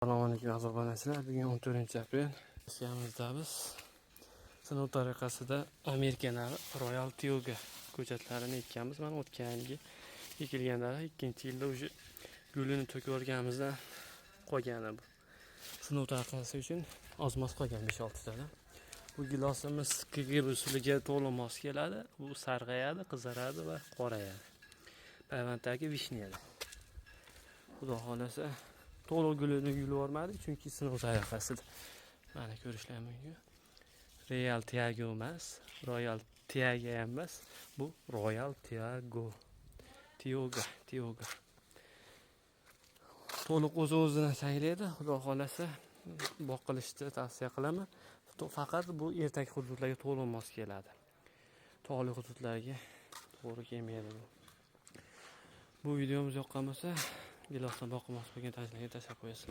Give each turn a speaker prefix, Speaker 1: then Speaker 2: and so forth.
Speaker 1: Assalomu alaykum aziz obunachilar. Bugun 14-aprel. Rossiyamizda biz sinov tariqasida Amerikanavi Royal Tioga ko'chatlarini ekkanmiz. Mana o'tgan yilgi ekilganlari 2-yilda o'sha gulini to'kib o'rganimizdan qolgani bu. Sinov tariqasi uchun ozmos qolgan 5-6 tadan. Bu gilosimiz KGB usuliga to'liq mos keladi. Bu sarg'ayadi, qizaradi va qorayadi. Payvanddagi vishniyada. Xudo xolasa to'liq gulini yulib yubormadik, chunki sinov tariqasida. Mana ko'rishlar mumkin. Royal Tiago emas, Royal Tiaga emas, bu Royal Tiago. Tioga. To'liq o'z-o'zidan saylaydi. Xudo xolasa boqilishni tavsiya qilaman. Faqat bu ertak hududlarga to'liq mos keladi. Tog'li hududlarga to'g'ri kelmaydi bu. Bu videomiz yoqqan bo'lsa, gilosni boqmoqchi bo'lgan tashlab qo'yasizlar.